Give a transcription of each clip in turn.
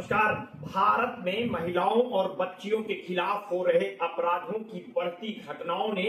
नमस्कार। भारत में महिलाओं और बच्चियों के खिलाफ हो रहे अपराधों की बढ़ती घटनाओं ने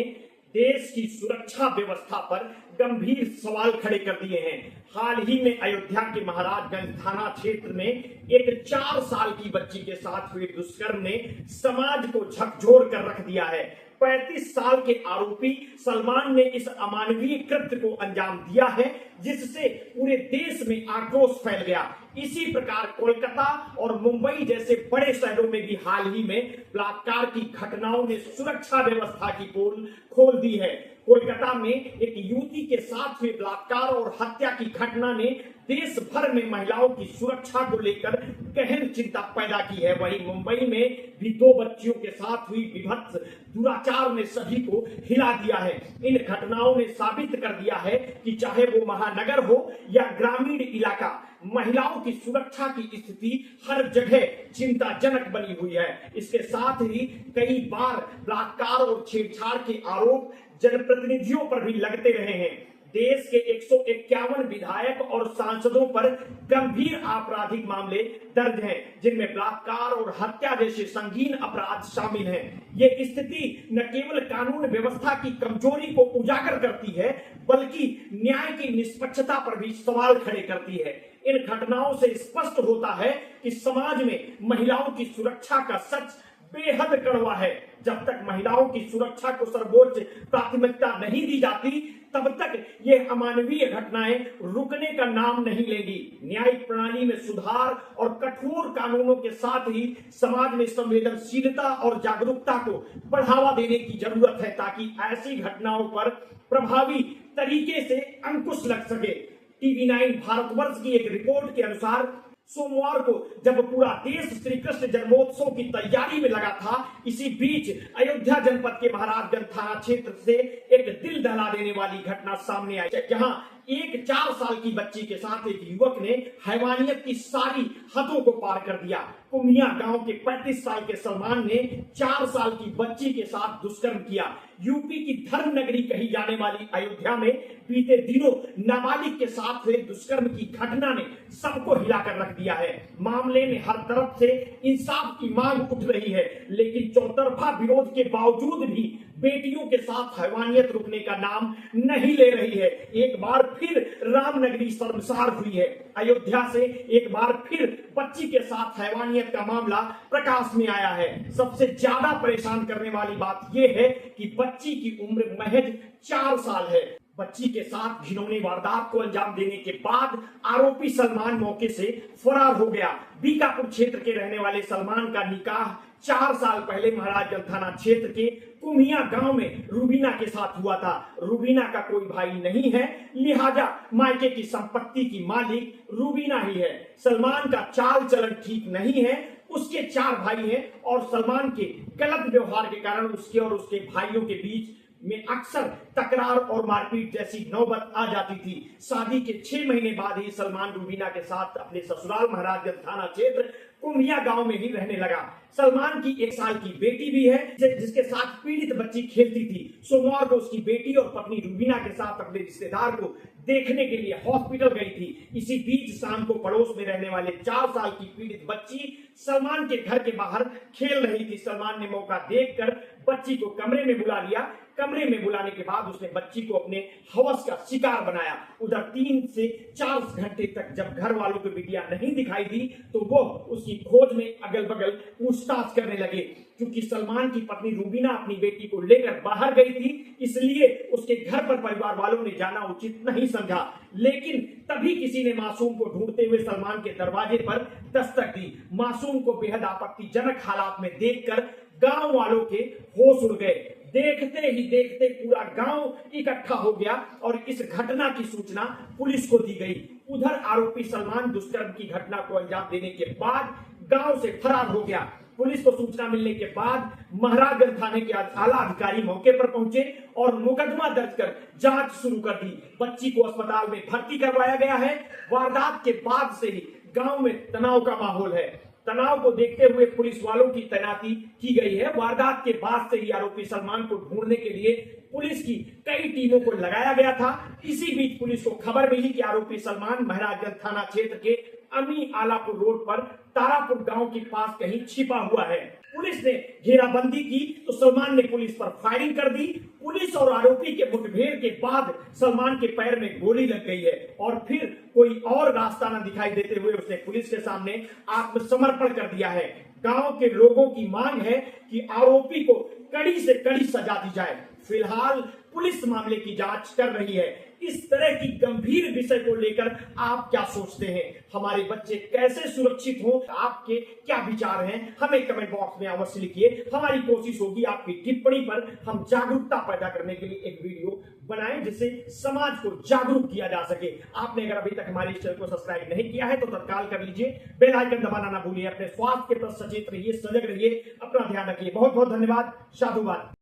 देश की सुरक्षा व्यवस्था पर गंभीर सवाल खड़े कर दिए हैं। हाल ही में अयोध्या के महाराजगंज थाना क्षेत्र में एक 4 साल की बच्ची के साथ हुए दुष्कर्म ने समाज को झकझोर कर रख दिया है। 35 साल के आरोपी सलमान ने इस अमानवीय कृत्य को अंजाम दिया है, जिससे पूरे देश में आक्रोश फैल गया। इसी प्रकार कोलकाता और मुंबई जैसे बड़े शहरों में भी हाल ही में बलात्कार की घटनाओं ने सुरक्षा व्यवस्था की पोल खोल दी है। कोलकाता में एक युवती के साथ हुए बलात्कार और हत्या की घटना ने देश भर में महिलाओं की सुरक्षा को लेकर गहन चिंता पैदा की है। वहीं मुंबई में भी 2 बच्चियों के साथ हुई विभत्स दुराचार ने सभी को हिला दिया है। इन घटनाओं ने साबित कर दिया है कि चाहे वो महानगर हो या ग्रामीण इलाका, महिलाओं की सुरक्षा की स्थिति हर जगह चिंताजनक बनी हुई है। इसके साथ ही कई बार बलात्कार और छेड़छाड़ के आरोप जनप्रतिनिधियों पर भी लगते रहे हैं। देश के 151 विधायक और सांसदों पर गंभीर आपराधिक मामले दर्ज हैं, जिनमें बलात्कार और हत्या जैसे संगीन अपराध शामिल हैं। ये स्थिति न केवल कानून व्यवस्था की कमजोरी को उजागर करती है, बल्कि न्याय की निष्पक्षता पर भी सवाल खड़े करती है। इन घटनाओं से स्पष्ट होता है कि समाज में महिलाओं की सुरक्षा का सच बेहद कड़वा है। जब तक महिलाओं की सुरक्षा को सर्वोच्च प्राथमिकता नहीं दी जाती, तब तक ये अमानवीय घटनाएं रुकने का नाम नहीं लेंगी। न्यायिक प्रणाली में सुधार और कठोर कानूनों के साथ ही समाज में संवेदनशीलता और जागरूकता को बढ़ावा देने की जरूरत है, ताकि ऐसी घटनाओं पर प्रभावी तरीके से अंकुश लग सके। टीवी 9 भारतवर्ष की एक रिपोर्ट के अनुसार सोमवार को जब पूरा देश श्री कृष्ण जन्मोत्सव की तैयारी में लगा था, इसी बीच अयोध्या जनपद के महाराजगंज थाना क्षेत्र से एक दिल दहला देने वाली घटना सामने आई, जहां एक 4 साल की बच्ची के साथ एक युवक ने हैवानियत की सारी हदों को पार कर दिया। कुमिया गांव के 35 साल के सलमान ने 4 साल की बच्ची के साथ दुष्कर्म किया। यूपी की धर्म नगरी कही जाने वाली अयोध्या में बीते दिनों नाबालिग के साथ हुए दुष्कर्म की घटना ने सबको हिलाकर रख दिया है। मामले में हर तरफ से इंसाफ की मांग उठ रही है, लेकिन चौतरफा विरोध के बावजूद भी बेटियों के साथ हैवानियत रुकने का नाम नहीं ले रही है। एक बार फिर रामनगरी शर्मसार हुई है। अयोध्या से एक बार फिर बच्ची के साथ हैवानियत का मामला प्रकाश में आया है। सबसे ज्यादा परेशान करने वाली बात यह है कि बच्ची की उम्र महज 4 साल है। बच्ची के साथ घिनौनी वारदात को अंजाम देने के बाद आरोपी सलमान मौके से फरार हो गया। बीकापुर क्षेत्र के रहने वाले सलमान का निकाह 4 साल पहले महाराजगंज थाना क्षेत्र के कुमिया गांव में रूबीना के साथ हुआ था। रूबीना का कोई भाई नहीं है, लिहाजा मायके की संपत्ति की मालिक रूबीना ही है। सलमान का चाल चलन ठीक नहीं है। उसके 4 भाई हैं और सलमान के गलत व्यवहार के कारण उसके और उसके भाइयों के बीच में अक्सर तकरार और मारपीट जैसी नौबत आ जाती थी। शादी के 6 महीने बाद ही सलमान रूबीना के साथ अपने ससुराल महाराजगंज थाना क्षेत्र कुमिया गांव में ही रहने लगा। सलमान की 1 साल की बेटी भी है, जिसके साथ पीड़ित बच्ची खेलती थी। सोमवार को उसकी बेटी और पत्नी रूबीना के साथ अपने रिश्तेदार को देखने के लिए हॉस्पिटल गई थी। इसी बीच शाम को पड़ोस में रहने वाले 4 साल की पीड़ित बच्ची सलमान के घर के बाहर खेल रही थी। सलमान ने मौका देखकर बच्ची को कमरे में बुला लिया। कमरे में बुलाने के बाद उसने बच्ची को अपने हवस का शिकार बनाया। उधर 3 से 4 घंटे तक जब घर वालों को बिटिया नहीं दिखाई दी, तो वो उसकी खोज में अगल बगल पूछताछ करने लगे। क्योंकि सलमान की पत्नी रूबीना अपनी बेटी को लेकर बाहर गई थी, इसलिए उसके घर पर परिवार वालों ने जाना उचित नहीं समझा। लेकिन तभी किसी ने मासूम को ढूंढते हुए सलमान के दरवाजे पर दस्तक दी। मासूम को बेहद आपत्तिजनक हालात में देखकर गांव वालों के होश उड़ गए। देखते ही देखते पूरा गांव इकट्ठा हो गया और इस घटना की सूचना पुलिस को दी गई। उधर आरोपी सलमान दुष्कर्म की घटना को अंजाम देने के बाद गांव से फरार हो गया। पुलिस को सूचना मिलने के बाद महाराजगंज थाने के आला अधिकारी मौके पर पहुंचे और मुकदमा दर्ज कर जांच शुरू कर दी। बच्ची को अस्पताल में भर्ती करवाया गया है। वारदात के बाद से ही गांव में तनाव का माहौल है। तनाव को देखते हुए पुलिस वालों की तैनाती की गई है। वारदात के बाद से ही आरोपी सलमान को ढूंढने के लिए पुलिस की कई टीमों को लगाया गया था। इसी बीच पुलिस को खबर मिली कि आरोपी सलमान महाराजगंज थाना क्षेत्र के अमी आलापुर रोड पर तारापुर गांव के पास कहीं छिपा हुआ है। पुलिस ने घेराबंदी की तो सलमान ने पुलिस पर फायरिंग कर दी। पुलिस और आरोपी के मुठभेड़ के बाद सलमान के पैर में गोली लग गई है और फिर कोई और रास्ता न दिखाई देते हुए उसने पुलिस के सामने आत्मसमर्पण कर दिया है। गांव के लोगों की मांग है कि आरोपी को कड़ी से कड़ी सजा दी जाए। फिलहाल पुलिस मामले की जांच कर रही है। इस तरह की गंभीर विषय को लेकर आप क्या सोचते हैं? हमारे बच्चे कैसे सुरक्षित हो? आपके क्या विचार हैं? हमें कमेंट बॉक्स में अवश्य लिखिए। हमारी कोशिश होगी आपकी टिप्पणी पर हम जागरूकता पैदा करने के लिए एक वीडियो बनाएं जिससे समाज को जागरूक किया जा सके। आपने अगर अभी तक हमारे इस चैनल को सब्सक्राइब नहीं किया है तो तत्काल कर लीजिए। बेल आइकन दबाना ना भूलिए। अपने स्वास्थ्य के प्रति सचेत रहिए, सजग रहिए, अपना ध्यान रखिए। बहुत बहुत धन्यवाद। साधुवाद।